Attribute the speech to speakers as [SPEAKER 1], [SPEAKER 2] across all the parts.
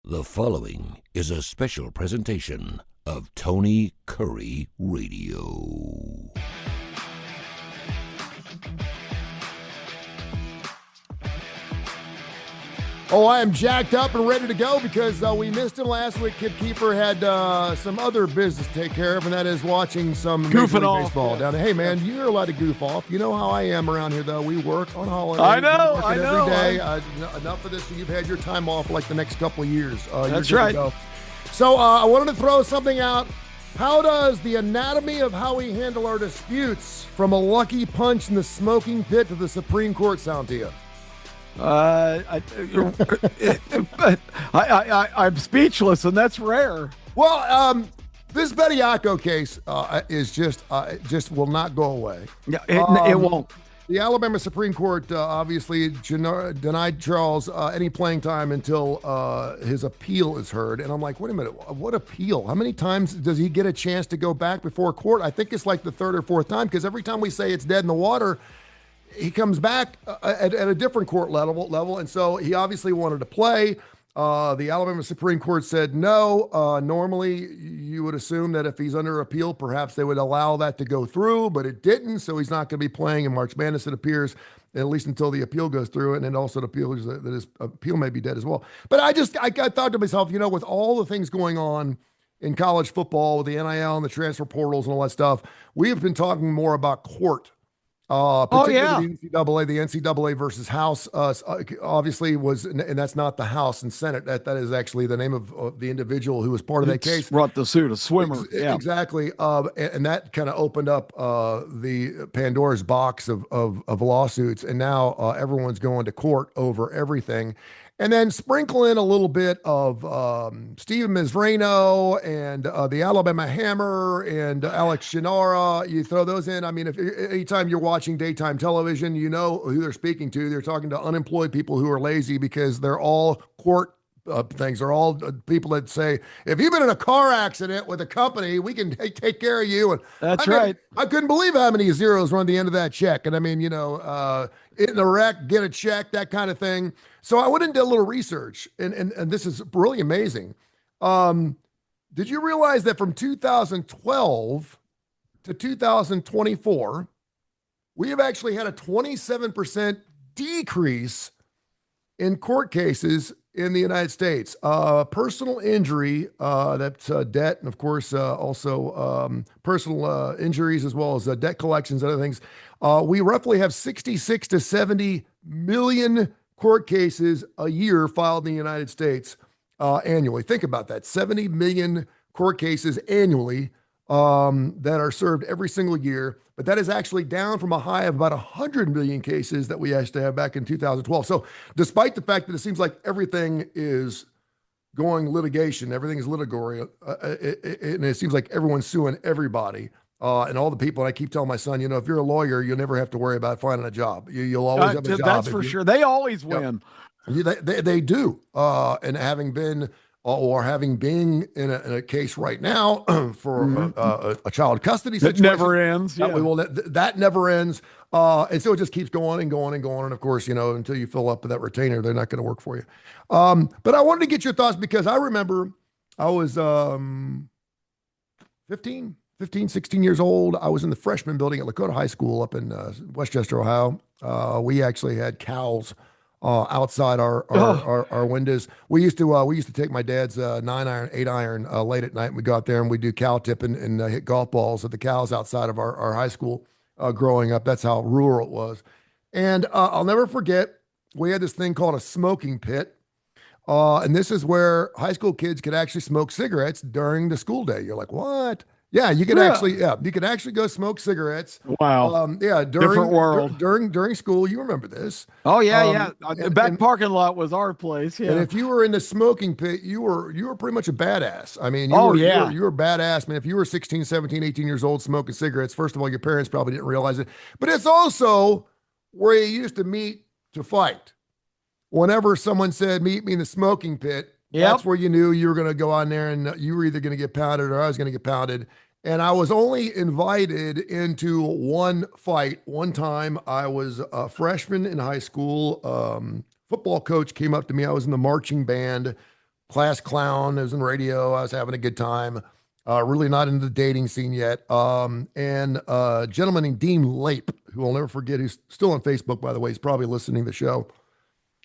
[SPEAKER 1] The following is a special presentation of Tony Curry Radio.
[SPEAKER 2] Oh, I am jacked up and ready to go because we missed him last week. Kid Keefer had some other business to take care of, and that is watching some Major League Baseball down there. Hey, man, you're allowed to goof off. You know how I am around here, though. We work on holidays.
[SPEAKER 3] I know.
[SPEAKER 2] Every day. Enough of this. You've had your time off for like the next couple of years.
[SPEAKER 3] That's right.
[SPEAKER 2] So I wanted to throw something out. How does the anatomy of how we handle our disputes, from a lucky punch in the smoking pit to the Supreme Court, sound to you?
[SPEAKER 3] I'm speechless, and that's rare.
[SPEAKER 2] Well, this Bediako case is just will not go away.
[SPEAKER 3] Yeah, it won't.
[SPEAKER 2] The Alabama Supreme Court obviously denied Charles any playing time until his appeal is heard. And I'm like, wait a minute, what appeal? How many times does he get a chance to go back before court? I think it's like the third or fourth time, because every time we say it's dead in the water, he comes back at a different court level. And so he obviously wanted to play. The Alabama Supreme Court said no. Normally, you would assume that if he's under appeal, perhaps they would allow that to go through, but it didn't. So he's not going to be playing in March Madness, it appears, at least until the appeal goes through. And then also it appeals that his appeal may be dead as well. But I thought to myself, with all the things going on in college football with the NIL and the transfer portals and all that stuff, we have been talking more about court. Particularly the NCAA versus House, obviously was, and that's not the House and Senate. That is actually the name of the individual who was part of that case.
[SPEAKER 3] Brought the suit, a swimmer.
[SPEAKER 2] Exactly. And that kind of opened up the Pandora's box of lawsuits. And now everyone's going to court over everything. And then sprinkle in a little bit of Steve Mizrano and the Alabama Hammer and Alex Shinara. You throw those in. I mean, anytime you're watching daytime television, you know who they're speaking to. They're talking to unemployed people who are lazy because they're all court things. They're all people that say, if you've been in a car accident with a company, we can take care of you. And
[SPEAKER 3] that's right.
[SPEAKER 2] I couldn't believe how many zeros were on the end of that check. And I mean, in the wreck, get a check, that kind of thing. So I went and did a little research, and this is really amazing. Did you realize that from 2012 to 2024, we have actually had a 27% decrease in court cases in the United States? Personal injury, that's debt, and of course also personal injuries, as well as debt collections and other things. We roughly have 66 to 70 million court cases a year filed in the United States annually. Think about that, 70 million court cases annually that are served every single year. But that is actually down from a high of about 100 million cases that we used to have back in 2012. So despite the fact that it seems like everything is going litigation, everything is litigatory, and it seems like everyone's suing everybody and all the people. And I keep telling my son, if you're a lawyer, you'll never have to worry about finding a job. You'll always have a job.
[SPEAKER 3] That's for sure. They always win.
[SPEAKER 2] They do. And having been in a case right now for a child custody situation.
[SPEAKER 3] That never ends.
[SPEAKER 2] That never ends. And so it just keeps going and going and going. And of course, until you fill up that retainer, they're not going to work for you. But I wanted to get your thoughts because I remember I was 15, 16 years old. I was in the freshman building at Lakota High School up in Westchester, Ohio. We actually had cows outside our windows. We used to take my dad's 9-iron, 8-iron late at night, and we'd go out there and we'd do cow tipping and hit golf balls at the cows outside of our high school growing up. That's how rural it was. And I'll never forget, we had this thing called a smoking pit. And this is where high school kids could actually smoke cigarettes during the school day. You're like, what? Yeah, you could actually go smoke cigarettes.
[SPEAKER 3] Wow. Different world.
[SPEAKER 2] During school, you remember this.
[SPEAKER 3] Oh yeah. The back parking lot was our place. Yeah.
[SPEAKER 2] And if you were in the smoking pit, you were pretty much a badass. I mean, you were badass, man. If you were 16, 17, 18 years old smoking cigarettes, first of all, your parents probably didn't realize it. But it's also where you used to meet to fight. Whenever someone said, meet me in the smoking pit, that's where you knew you were going to go on there and you were either going to get pounded or I was going to get pounded. And I was only invited into one fight. One time I was a freshman in high school. Football coach came up to me. I was in the marching band. class clown. I was in radio. I was having a good time. Really not into the dating scene yet. And a gentleman named Dean Lape, who I'll never forget, who's still on Facebook, by the way. He's probably listening to the show.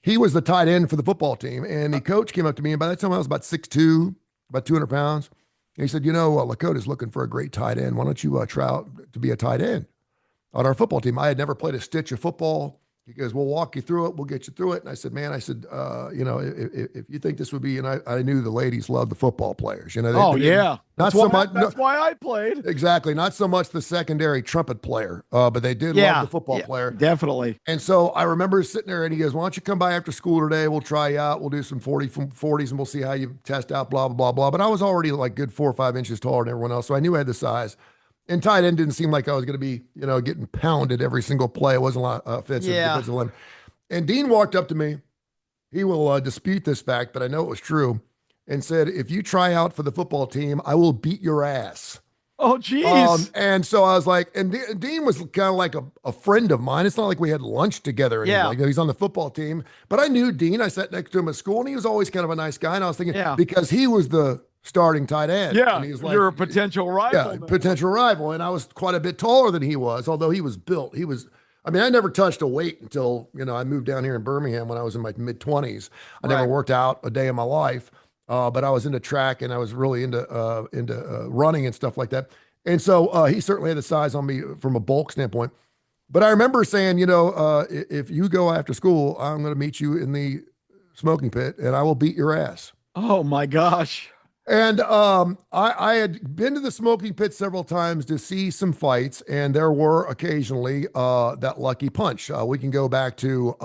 [SPEAKER 2] He was the tight end for the football team. And the coach came up to me, and by that time I was about 6'2", about 200 pounds. And he said, Lakota's looking for a great tight end. Why don't you try out to be a tight end on our football team? I had never played a stitch of football. He goes, we'll walk you through it. We'll get you through it. And I said, man, if you think this would be, and I knew the ladies loved the football players.
[SPEAKER 3] Yeah.
[SPEAKER 2] Not so much.
[SPEAKER 3] That's why I played.
[SPEAKER 2] Exactly. Not so much the secondary trumpet player, but they did love the football player.
[SPEAKER 3] Definitely.
[SPEAKER 2] And so I remember sitting there and he goes, why don't you come by after school today? We'll try you out. We'll do some 40s and we'll see how you test out, blah, blah, blah, blah. But I was already like good 4 or 5 inches taller than everyone else. So I knew I had the size. And tight end didn't seem like I was going to be, getting pounded every single play. It wasn't a lot of offensive. And Dean walked up to me. He will dispute this fact, but I know it was true, and said, if you try out for the football team, I will beat your ass.
[SPEAKER 3] Oh, geez.
[SPEAKER 2] And so I was like, and Dean was kind of like a friend of mine. It's not like we had lunch together. Or anything. Like, he's on the football team. But I knew Dean. I sat next to him at school, and he was always kind of a nice guy. And I was thinking, because he was the starting tight end.
[SPEAKER 3] Yeah,
[SPEAKER 2] and he was like,
[SPEAKER 3] you're a potential rival.
[SPEAKER 2] Yeah, potential rival. And I was quite a bit taller than he was, although he was built. I never touched a weight until, I moved down here in Birmingham when I was in my mid-20s. I never worked out a day in my life, but I was into track and I was really into running and stuff like that. And so he certainly had the size on me from a bulk standpoint. But I remember saying, if you go after school, I'm going to meet you in the smoking pit and I will beat your ass.
[SPEAKER 3] Oh, my gosh.
[SPEAKER 2] And I had been to the smoking pit several times to see some fights, and there were occasionally that lucky punch. We can go back to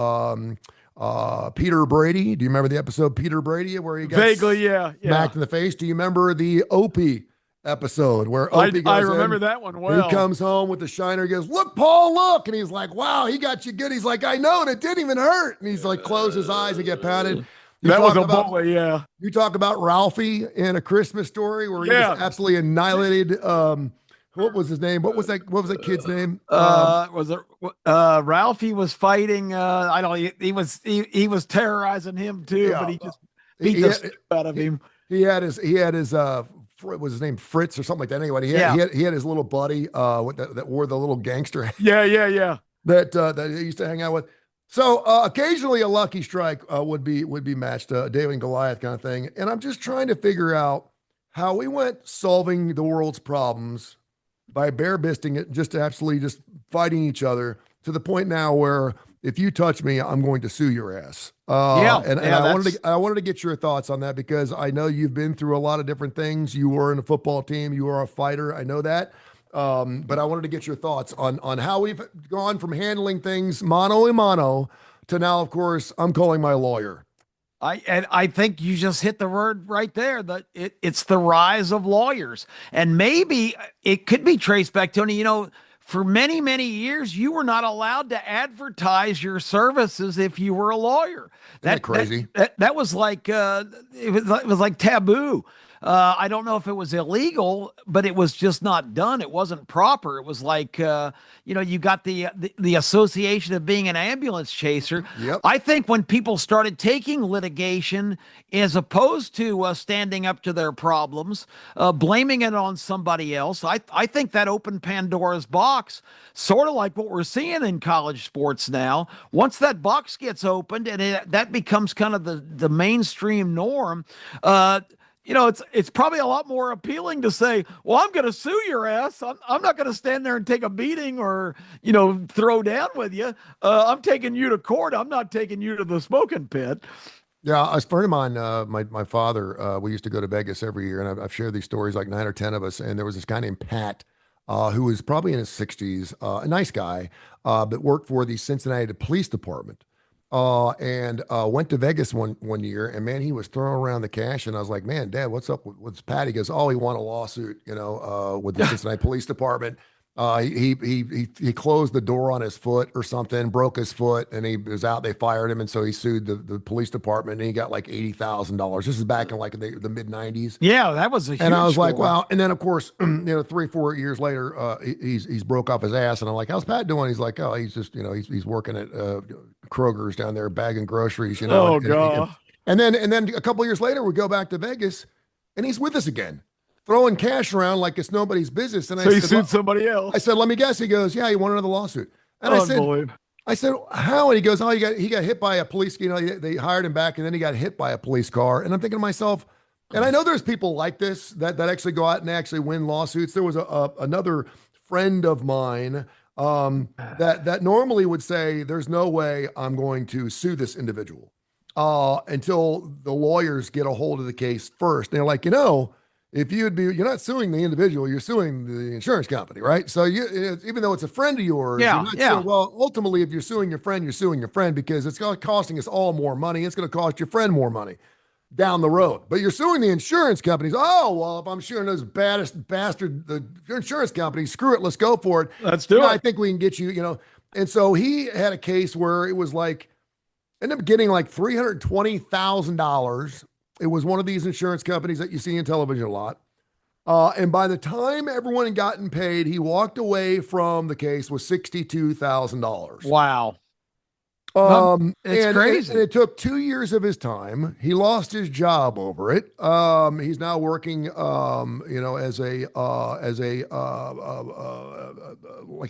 [SPEAKER 2] Peter Brady. Do you remember the episode Peter Brady where he got
[SPEAKER 3] vaguely,
[SPEAKER 2] smacked in the face? Do you remember the Opie episode where Opie goes
[SPEAKER 3] I remember that one well.
[SPEAKER 2] He comes home with the shiner. He goes, look, Paul, look. And he's like, wow, he got you good. He's like, I know, and it didn't even hurt. And he's like, close his eyes and get pounded.
[SPEAKER 3] That was a bully, yeah.
[SPEAKER 2] You talk about Ralphie in A Christmas Story where he was absolutely annihilated. What was his name? What was that kid's name?
[SPEAKER 3] Was it Ralphie was fighting? I don't know. He was terrorizing him too, but he just beat the shit out of him.
[SPEAKER 2] He had his what was his name, Fritz or something like that. Anyway, he had his little buddy that wore the little gangster hat.
[SPEAKER 3] Yeah.
[SPEAKER 2] That he used to hang out with. So occasionally a lucky strike would be matched, David and Goliath kind of thing. And I'm just trying to figure out how we went solving the world's problems by bare-bisting it, just absolutely just fighting each other to the point now where if you touch me, I'm going to sue your ass. And I wanted to get your thoughts on that because I know you've been through a lot of different things. You were in a football team. You are a fighter. I know that. But I wanted to get your thoughts on how we've gone from handling things mano a mano to now, of course, I'm calling my lawyer.
[SPEAKER 3] I think you just hit the word right there, that it's the rise of lawyers. And maybe it could be traced back, Tony, for many, many years, you were not allowed to advertise your services if you were a lawyer.
[SPEAKER 2] That's crazy.
[SPEAKER 3] That was like, it was like taboo. I don't know if it was illegal, but it was just not done. It wasn't proper. It was like, you got the association of being an ambulance chaser.
[SPEAKER 2] Yep.
[SPEAKER 3] I think when people started taking litigation as opposed to standing up to their problems, blaming it on somebody else, I think that opened Pandora's box, sort of like what we're seeing in college sports now. Once that box gets opened and that becomes kind of the mainstream norm, it's probably a lot more appealing to say, well, I'm going to sue your ass. I'm not going to stand there and take a beating or, throw down with you. I'm taking you to court. I'm not taking you to the smoking pit.
[SPEAKER 2] Yeah, a friend of mine, my father, we used to go to Vegas every year, and I've shared these stories, like 9 or 10 of us, and there was this guy named Pat, who was probably in his 60s, a nice guy, but worked for the Cincinnati Police Department. And went to Vegas one year, and man, he was throwing around the cash, and I was like, man, Dad, what's up with Pat? He goes, oh, he won a lawsuit, with the Cincinnati Police Department. He closed the door on his foot or something, broke his foot, and he was out. They fired him, and so he sued the police department, and he got like $80,000. This is back in like the mid '90s.
[SPEAKER 3] Yeah, that was a huge.
[SPEAKER 2] And I was like, wow. And then of course, 3-4 years later, he's broke off his ass, and I'm like, how's Pat doing? He's like, oh, he's just he's working at Kroger's down there bagging groceries.
[SPEAKER 3] Oh god.
[SPEAKER 2] And then a couple years later, we go back to Vegas, and he's with us again, throwing cash around like it's nobody's business. And
[SPEAKER 3] So he sued somebody else.
[SPEAKER 2] I said, let me guess. He goes, yeah, he won another lawsuit. And
[SPEAKER 3] Unbelievable.
[SPEAKER 2] I said, how? And he goes, oh, he got hit by a police, they hired him back, and then he got hit by a police car. And I'm thinking to myself, and I know there's people like this that actually go out and actually win lawsuits. There was another friend of mine that normally would say, there's no way I'm going to sue this individual until the lawyers get a hold of the case first. And they're like, if you're not suing the individual, you're suing the insurance company, right? So even though it's a friend of yours, you're not suing, well, ultimately, if you're suing your friend, you're suing your friend because it's costing us all more money. It's going to cost your friend more money down the road. But you're suing the insurance companies. Oh, well, if I'm suing those baddest bastard, the insurance companies, screw it, let's go for it.
[SPEAKER 3] Let's do it.
[SPEAKER 2] I think we can get you, And so he had a case where it was like, ended up getting like $320,000. It was one of these insurance companies that you see in television a lot. And by the time everyone had gotten paid, he walked away from the case with $62,000.
[SPEAKER 3] Wow.
[SPEAKER 2] It's
[SPEAKER 3] crazy.
[SPEAKER 2] And it took 2 years of his time. He lost his job over it. He's now working, as like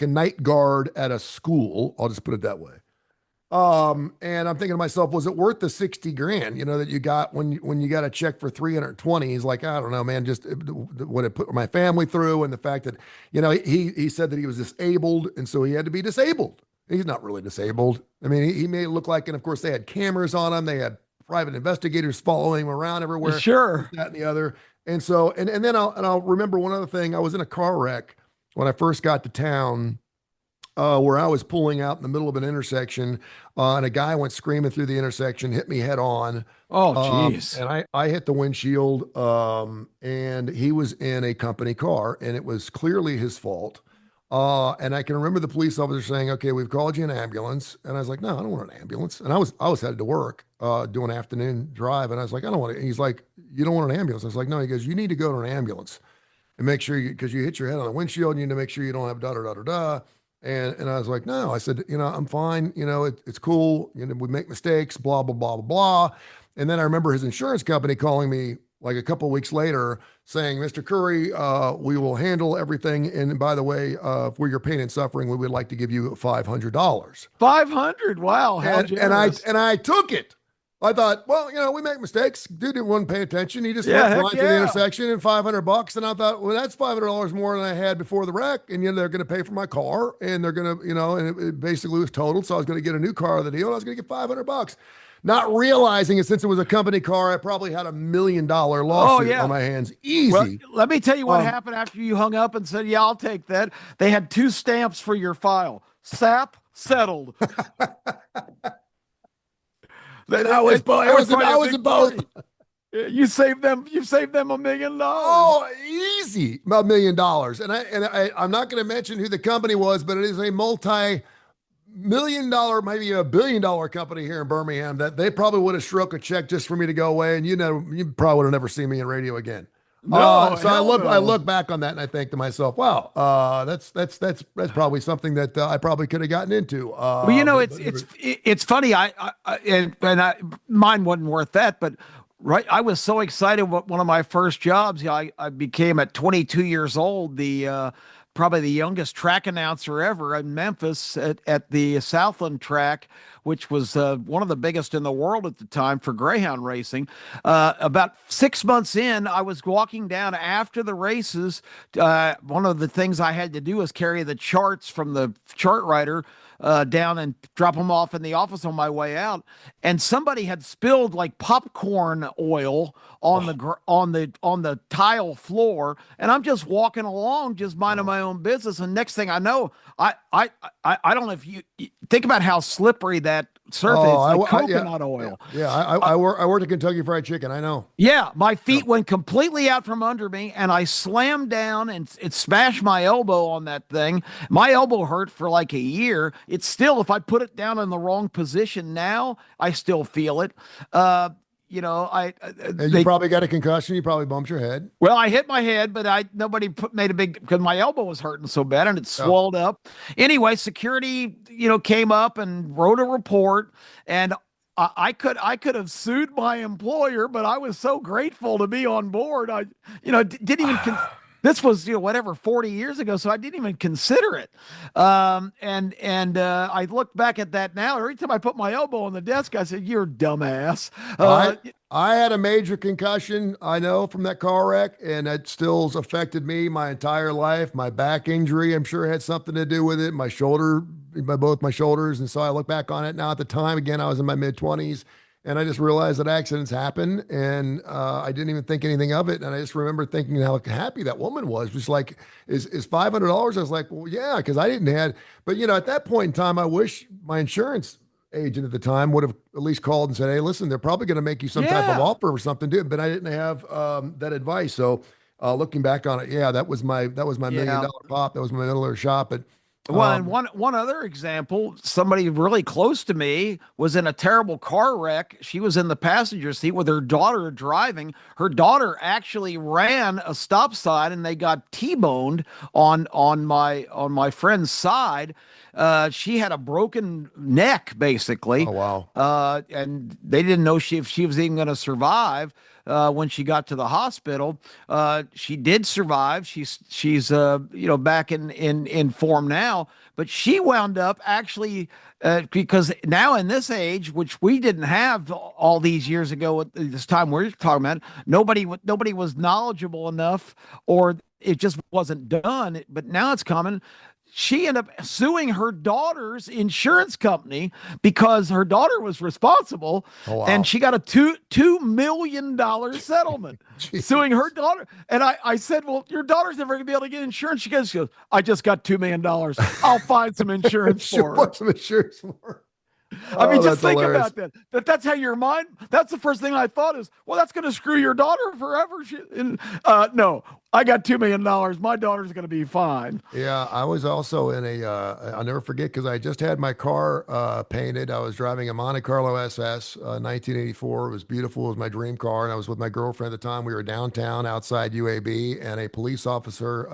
[SPEAKER 2] a night guard at a school. I'll just put it that way. And I'm thinking to myself, was it worth the 60 grand, that you got when you got a check for 320? He's like, I don't know, man, just what it put my family through. And the fact that, he said that he was disabled. And so he had to be disabled. He's not really disabled. I mean, he made it look like, and of course they had cameras on him. They had private investigators following him around everywhere.
[SPEAKER 3] Sure.
[SPEAKER 2] That and the other. And so, and then I'll remember one other thing. I was in a car wreck when I first got to town, where I was pulling out in the middle of an intersection, and a guy went screaming through the intersection, hit me head on.
[SPEAKER 3] Oh, jeez.
[SPEAKER 2] And I hit the windshield, and he was in a company car, and it was clearly his fault. And I can remember the police officer saying, okay, we've called you an ambulance. And I was like, no, I don't want an ambulance. And I was headed to work, doing an afternoon drive. And I was like, I don't want it. And he's like, you don't want an ambulance? I was like, no. He goes, you need to go to an ambulance and make sure because you hit your head on the windshield, you need to make sure you don't have da-da-da-da-da. And I was like, no. I said, I'm fine. It's cool. We make mistakes, blah, blah, blah, blah, blah. And then I remember his insurance company calling me like a couple of weeks later saying, Mr. Kurre, we will handle everything. And by the way, for your pain and suffering, we would like to give you $500.
[SPEAKER 3] $500. Wow. How generous.
[SPEAKER 2] And I took it. I thought, well, we make mistakes. Dude didn't want to pay attention. He just went right to the intersection and $500. And I thought, well, that's $500 more than I had before the wreck. And they're going to pay for my car, and they're going to, and it basically was totaled. So I was going to get a new car of the deal. And I was going to get $500. Not realizing it, since it was a company car, I probably had $1 million lawsuit on my hands. Easy.
[SPEAKER 3] Well, let me tell you what happened after you hung up and said, yeah, I'll take that. They had 2 stamps for your file. SAP settled.
[SPEAKER 2] I was both.
[SPEAKER 3] You saved them $1 million.
[SPEAKER 2] Oh, easy. $1 million. And I'm not going to mention who the company was, but it is a multi-million dollar, maybe $1 billion company here in Birmingham that they probably would have struck a check just for me to go away. And you probably would have never seen me in radio again.
[SPEAKER 3] No,
[SPEAKER 2] so I look back on that and I think to myself, wow, that's probably something that I probably could have gotten into.
[SPEAKER 3] Well, it's funny. Mine wasn't worth that, but right, I was so excited. One of my first jobs, I became at 22 years old, probably the youngest track announcer ever in Memphis at the Southland track, which was one of the biggest in the world at the time for greyhound racing. About 6 months in, I was walking down after the races. One of the things I had to do was carry the charts from the chart writer down and drop them off in the office on my way out. And somebody had spilled like popcorn oil on the tile floor. And I'm just walking along, just minding my own business. And next thing I know, I don't know if you think about how slippery that surface is, like coconut oil.
[SPEAKER 2] Yeah. I worked at Kentucky Fried Chicken. I know.
[SPEAKER 3] Yeah. My feet went completely out from under me and I slammed down and it smashed my elbow on that thing. My elbow hurt for like a year. It's still, if I put it down in the wrong position now, I still feel it. You probably got a concussion. You probably bumped your head.
[SPEAKER 2] Well,
[SPEAKER 3] I hit my head, but nobody made a big, because my elbow was hurting so bad and it swelled up. Anyway, security, came up and wrote a report, and I could have sued my employer, but I was so grateful to be on board. I, didn't even this was, whatever, 40 years ago. So I didn't even consider it. And I look back at that now. Every time I put my elbow on the desk, I said, "You're a dumbass."
[SPEAKER 2] I had a major concussion, I know, from that car wreck, and it still's affected me my entire life. My back injury, I'm sure, had something to do with it. My shoulder, both my shoulders. And so I look back on it now. At the time, again, I was in my mid-20s, and I just realized that accidents happen, and I didn't even think anything of it. And I just remember thinking how happy that woman was. Just like, is $500? I was like, well, yeah, because I didn't have. But at that point in time, I wish my insurance agent at the time would have at least called and said, "Hey, listen, they're probably going to make you some type of offer or something," dude. But I didn't have that advice. So looking back on it, yeah, that was my $1 million pop. That was my $1 million shot. But
[SPEAKER 3] well, and one other example, somebody really close to me was in a terrible car wreck. She was in the passenger seat with her daughter driving. Her daughter actually ran a stop sign, and they got T-boned on my friend's side. She had a broken neck, basically.
[SPEAKER 2] Oh, wow.
[SPEAKER 3] And they didn't know if she was even going to survive. When she got to the hospital, she did survive. She's back in form now, but she wound up actually because now in this age, which we didn't have all these years ago at this time we're talking about, nobody was knowledgeable enough, or it just wasn't done. But now it's coming. She ended up suing her daughter's insurance company because her daughter was responsible.
[SPEAKER 2] Oh, wow.
[SPEAKER 3] And she got a $2 million settlement suing her daughter. And I said, "Well, your daughter's never going to be able to get insurance." She goes, "I just got $2 million. I'll find some insurance for her."
[SPEAKER 2] Put some insurance for her.
[SPEAKER 3] I mean, just think
[SPEAKER 2] hilarious.
[SPEAKER 3] about that. That's how your mind. That's the first thing I thought is, well, that's going to screw your daughter forever. No, I got $2 million. My daughter's going to be fine.
[SPEAKER 2] Yeah, I was also in I'll never forget, because I just had my car painted. I was driving a Monte Carlo SS, 1984. It was beautiful. It was my dream car. And I was with my girlfriend at the time. We were downtown outside UAB, and a police officer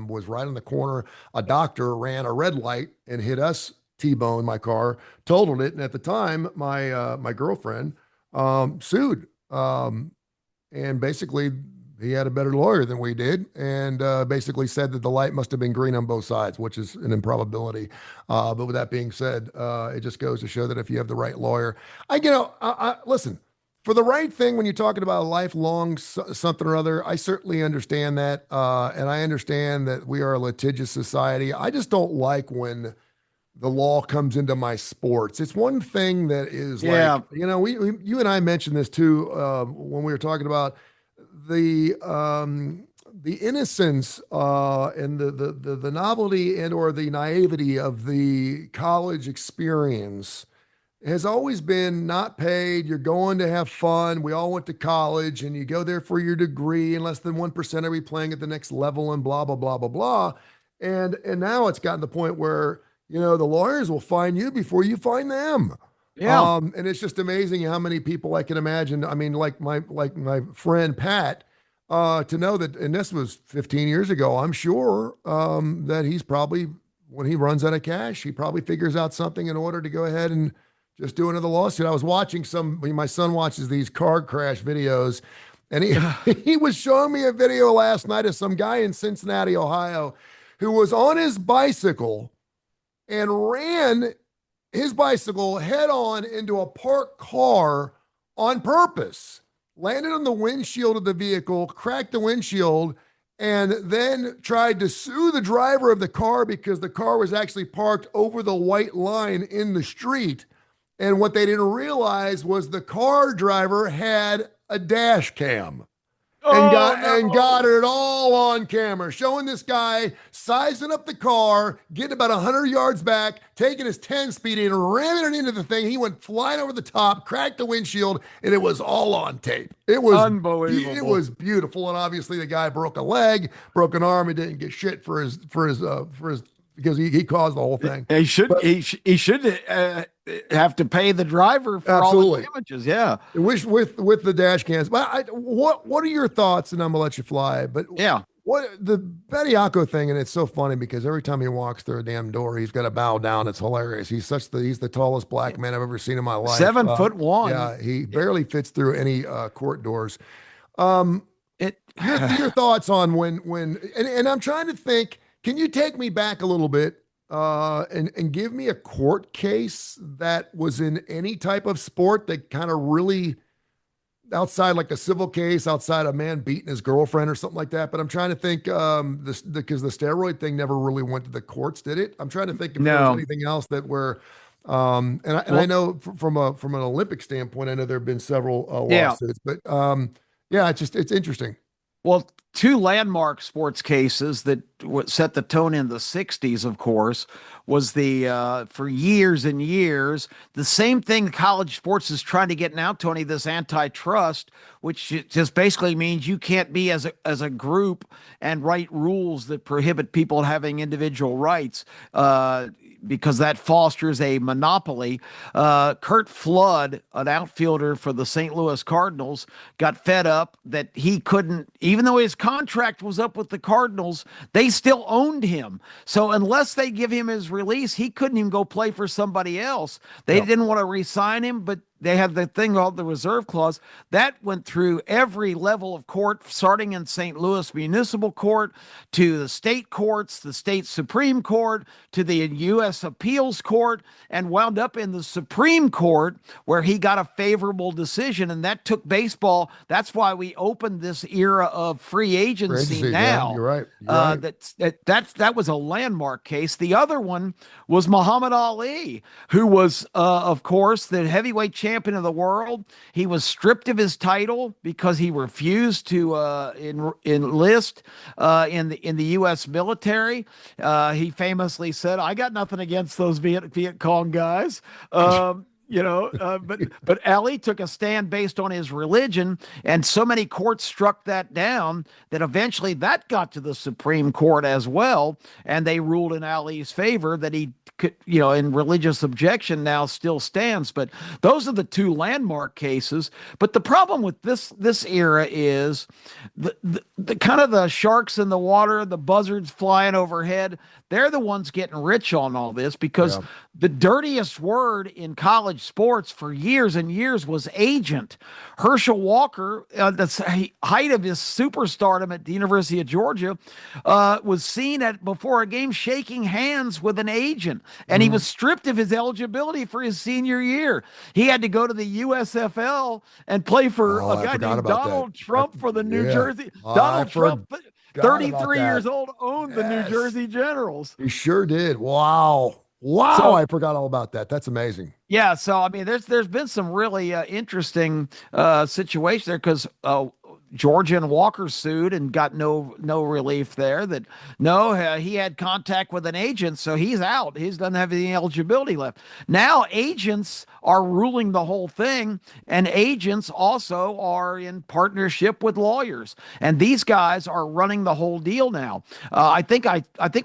[SPEAKER 2] was right on the corner. A doctor ran a red light and hit us, T-boned my car, totaled it. And at the time, my girlfriend sued. And basically, he had a better lawyer than we did, and basically said that the light must have been green on both sides, which is an improbability. But with that being said, it just goes to show that if you have the right lawyer, listen, for the right thing, when you're talking about a lifelong something or other, I certainly understand that. And I understand that we are a litigious society. I just don't like when the law comes into my sports. It's one thing that is like, you and I mentioned this too, when we were talking about the innocence and the novelty and or the naivety of the college experience has always been not paid. You're going to have fun. We all went to college, and you go there for your degree, and less than 1% are we playing at the next level, and blah, blah, blah, blah, blah. And now it's gotten to the point where, the lawyers will find you before you find them.
[SPEAKER 3] Yeah.
[SPEAKER 2] And it's just amazing how many people I can imagine. I mean, like my friend Pat, to know that, and this was 15 years ago, I'm sure that he's probably, when he runs out of cash, he probably figures out something in order to go ahead and just do another lawsuit. I was watching my son watches these car crash videos, and he was showing me a video last night of some guy in Cincinnati, Ohio, who was on his bicycle and ran his bicycle head on into a parked car on purpose, landed on the windshield of the vehicle, cracked the windshield, and then tried to sue the driver of the car because the car was actually parked over the white line in the street. And what they didn't realize was the car driver had a dash cam. And got it all on camera, showing this guy sizing up the car, getting about 100 yards back, taking his 10-speed and ramming it into the thing. He went flying over the top, cracked the windshield, and it was all on tape. It was
[SPEAKER 3] unbelievable.
[SPEAKER 2] It was beautiful. And obviously the guy broke a leg, broke an arm. He didn't get shit for his because he caused the whole thing.
[SPEAKER 3] He should have to pay the driver for all the damages. Yeah,
[SPEAKER 2] with the dash cams. But what are your thoughts? And I'm gonna let you fly. But
[SPEAKER 3] yeah,
[SPEAKER 2] What the Bediako thing, and it's so funny because every time he walks through a damn door, he's got to bow down. It's hilarious. He's the tallest black man I've ever seen in my life.
[SPEAKER 3] 7'1".
[SPEAKER 2] Yeah, he barely fits through any court doors. Um,
[SPEAKER 3] It
[SPEAKER 2] your thoughts on and I'm trying to think. Can you take me back a little bit and give me a court case that was in any type of sport that kind of really outside like a civil case, outside a man beating his girlfriend or something like that. But I'm trying to think this because the steroid thing never really went to the courts, did it? I'm trying to think if there was
[SPEAKER 3] no.
[SPEAKER 2] anything else that were and I
[SPEAKER 3] Well,
[SPEAKER 2] know from an Olympic standpoint, I know there have been several
[SPEAKER 3] yeah.
[SPEAKER 2] lawsuits, but yeah, it's interesting.
[SPEAKER 3] Well, two landmark sports cases that set the tone in the 60s, of course, was for years and years, the same thing college sports is trying to get now, Tony, this antitrust, which just basically means you can't be as a group and write rules that prohibit people having individual rights. Because that fosters a monopoly. Curt Flood, an outfielder for the St. Louis Cardinals, got fed up that he couldn't, even though his contract was up with the Cardinals, they still owned him. So unless they give him his release, he couldn't even go play for somebody else. They
[SPEAKER 2] Yep.
[SPEAKER 3] didn't want to re-sign him, but they have the thing called the reserve clause that went through every level of court, starting in St. Louis Municipal Court to the state courts, the state Supreme Court, to the U.S. Appeals Court, and wound up in the Supreme Court where he got a favorable decision. And that took baseball. That's why we opened this era of free agency
[SPEAKER 2] Yeah,
[SPEAKER 3] now.
[SPEAKER 2] you're right. You're right.
[SPEAKER 3] That was a landmark case. The other one was Muhammad Ali, who was, of course, the heavyweight champion of the world. He was stripped of his title because he refused to enlist in the U.S. military. He famously said, "I got nothing against those Viet Cong guys." But Ali took a stand based on his religion, and so many courts struck that down that eventually that got to the Supreme Court as well, and they ruled in Ali's favor that he could, in religious objection now still stands. But those are the two landmark cases. But the problem with this era is the kind of the sharks in the water, the buzzards flying overhead. They're the ones getting rich on all this because the dirtiest word in college sports for years and years was agent. Herschel Walker, the height of his superstardom at the University of Georgia, was seen before a game shaking hands with an agent, and he was stripped of his eligibility for his senior year. He had to go to the USFL and play for a guy named Donald Trump for the New Jersey. Donald Trump, 33 years old, owned the New Jersey Generals.
[SPEAKER 2] He sure did. Wow. So, I forgot all about that. That's amazing.
[SPEAKER 3] Yeah, so I mean, there's been some really interesting situations there because Georgia and Walker sued and got no relief there. He had contact with an agent, so he's out. He doesn't have any eligibility left. Now agents are ruling the whole thing, and agents also are in partnership with lawyers, and these guys are running the whole deal now. I think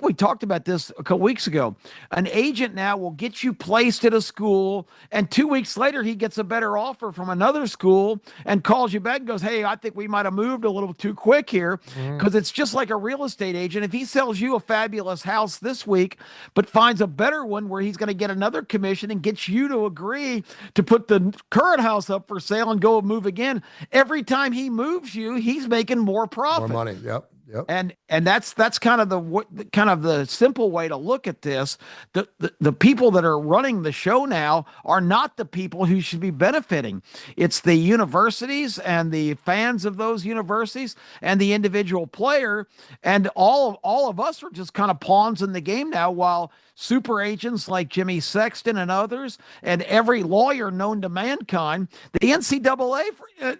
[SPEAKER 3] we talked about this a couple weeks ago. An agent now will get you placed at a school, and 2 weeks later he gets a better offer from another school and calls you back and goes, "Hey, I think we might have moved a little too quick here," because it's just like a real estate agent. If he sells you a fabulous house this week, but finds a better one where he's going to get another commission and gets you to agree to put the current house up for sale and go move again, every time he moves you, he's making more profit.
[SPEAKER 2] More money. Yep.
[SPEAKER 3] And that's kind of the simple way to look at this. The people that are running the show now are not the people who should be benefiting. It's the universities and the fans of those universities and the individual player, and all of us are just kind of pawns in the game now, while super agents like Jimmy Sexton and others and every lawyer known to mankind, the NCAA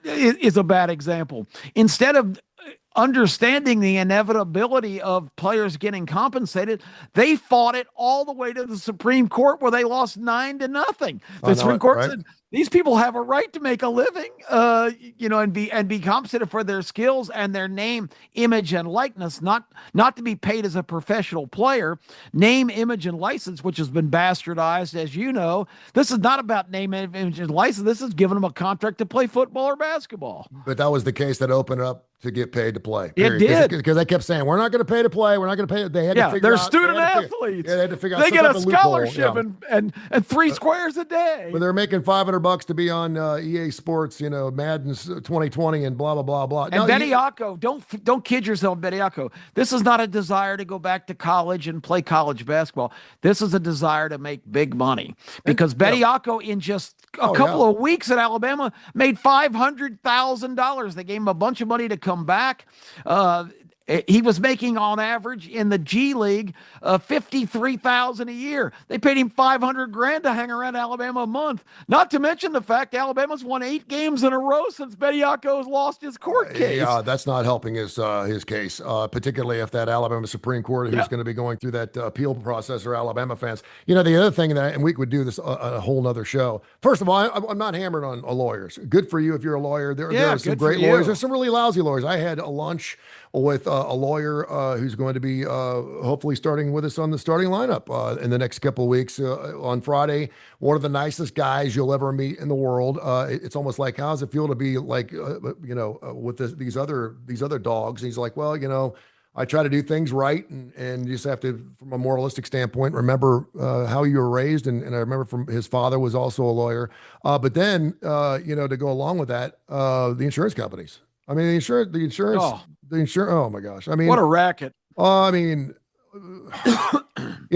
[SPEAKER 3] is a bad example. Instead of understanding the inevitability of players getting compensated, they fought it all the way to the Supreme Court where they lost 9-0. The Supreme Court said, These people have a right to make a living, and be compensated for their skills and their name, image, and likeness. Not to be paid as a professional player. Name, image, and license, which has been bastardized, as you know. This is not about name, image, and license. This is giving them a contract to play football or basketball.
[SPEAKER 2] But that was the case that opened up to get paid to play.
[SPEAKER 3] Period. It did,
[SPEAKER 2] because they kept saying we're not going to pay to play. We're not going to pay. They had to figure
[SPEAKER 3] they're
[SPEAKER 2] out.
[SPEAKER 3] Student athletes.
[SPEAKER 2] They had to figure out.
[SPEAKER 3] They get a
[SPEAKER 2] loophole,
[SPEAKER 3] scholarship and 3 squares a day.
[SPEAKER 2] But they're making $500 to be on EA Sports, Madden's 2020 and blah blah blah blah.
[SPEAKER 3] And Bediako, don't kid yourself, Bediako. This is not a desire to go back to college and play college basketball. This is a desire to make big money because Bediako in just a couple of weeks at Alabama made $500,000. They gave him a bunch of money to come back. He was making on average in the G League $53,000 a year. They paid him $500,000 to hang around Alabama a month. Not to mention the fact Alabama's won 8 games in a row since Bediako's lost his court case.
[SPEAKER 2] Yeah, that's not helping his case, particularly if that Alabama Supreme Court who's going to be going through that appeal process are Alabama fans. The other thing and we could do this a whole nother show. First of all, I'm not hammered on lawyers. Good for you if you're a lawyer. There are some great lawyers. There's some really lousy lawyers. I had a lunch with a lawyer who's going to be hopefully starting with us on the starting lineup in the next couple of weeks on Friday. One of the nicest guys you'll ever meet in the world. It's almost like, how does it feel to be like, with these other dogs? And he's like, well, I try to do things right, and you just have to, from a moralistic standpoint, remember how you were raised. And I remember from his father was also a lawyer. But then, to go along with that, the insurance companies. I mean, the insurance. Oh my gosh! I mean,
[SPEAKER 3] what a racket!
[SPEAKER 2] And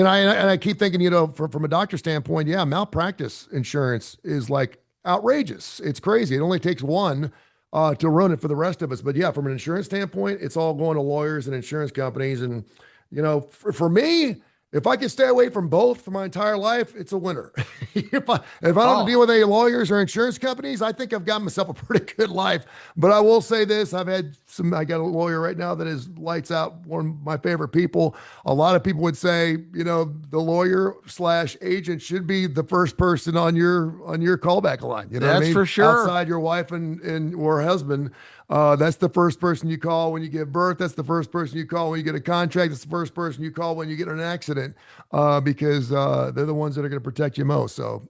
[SPEAKER 2] I keep thinking, from a doctor standpoint, malpractice insurance is like outrageous. It's crazy. It only takes one to ruin it for the rest of us. But from an insurance standpoint, it's all going to lawyers and insurance companies. And for me, if I can stay away from both for my entire life, it's a winner. If I don't deal with any lawyers or insurance companies, I think I've got myself a pretty good life. But I will say this, I got a lawyer right now that is lights out, one of my favorite people. A lot of people would say, the lawyer/agent should be the first person on your callback line. You know what I mean?
[SPEAKER 3] For sure.
[SPEAKER 2] Outside your wife and or husband. That's the first person you call when you give birth. That's the first person you call when you get a contract. That's the first person you call when you get in an accident, because they're the ones that are going to protect you most. So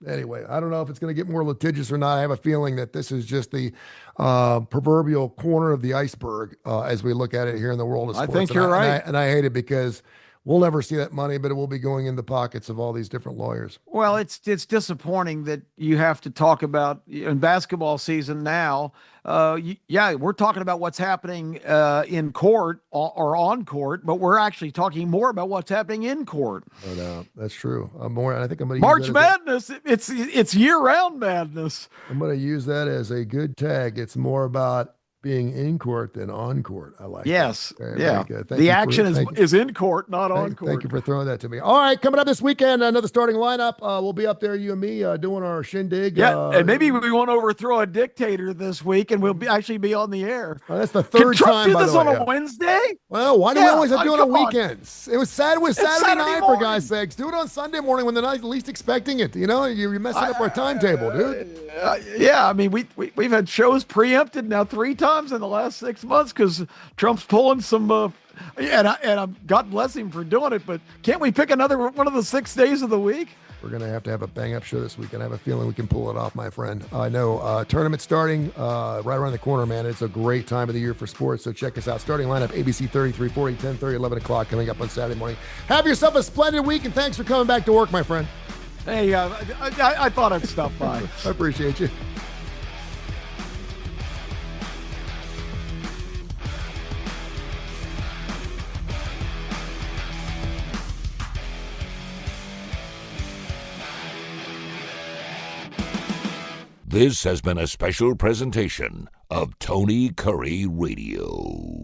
[SPEAKER 2] anyway, I don't know if it's going to get more litigious or not. I have a feeling that this is just the proverbial corner of the iceberg as we look at it here in the world of sports.
[SPEAKER 3] I think you're right.
[SPEAKER 2] And I hate it because we'll never see that money, but it will be going in the pockets of all these different lawyers.
[SPEAKER 3] Well, it's disappointing that you have to talk about in basketball season now. We're talking about what's happening in court or on court, but we're actually talking more about what's happening in court.
[SPEAKER 2] No, that's true. I think I'm going to
[SPEAKER 3] March Madness. It's year-round madness.
[SPEAKER 2] I'm going to use that as a good tag. It's more about being in court than on court. I like
[SPEAKER 3] yes.
[SPEAKER 2] That.
[SPEAKER 3] Yeah. The action is in court, not on court.
[SPEAKER 2] Thank you for throwing that to me. All right, coming up this weekend, another starting lineup. We'll be up there, you and me, doing our shindig.
[SPEAKER 3] Yeah, and maybe we won't overthrow a dictator this week, and we'll actually be on the air.
[SPEAKER 2] That's the third time.
[SPEAKER 3] Can Trump do this on a Wednesday?
[SPEAKER 2] Well, why do we always have to do it on weekends? It was Saturday night, for God's sakes. Do it on Sunday morning when they're not least expecting it. You're messing up our timetable, dude.
[SPEAKER 3] I mean, we've had shows preempted now 3 times in the last 6 months because Trump's pulling some. And God bless him for doing it. But can't we pick another one of the 6 days of the week?
[SPEAKER 2] We're going to have a bang-up show this weekend. I have a feeling we can pull it off, my friend. I know tournament starting right around the corner, man. It's a great time of the year for sports, so check us out. Starting lineup, ABC 33, 40, 10, 30, 11 o'clock coming up on Saturday morning. Have yourself a splendid week, and thanks for coming back to work, my friend.
[SPEAKER 3] Hey, I thought I'd stop by.
[SPEAKER 2] I appreciate you.
[SPEAKER 1] This has been a special presentation of Tony Curry Radio.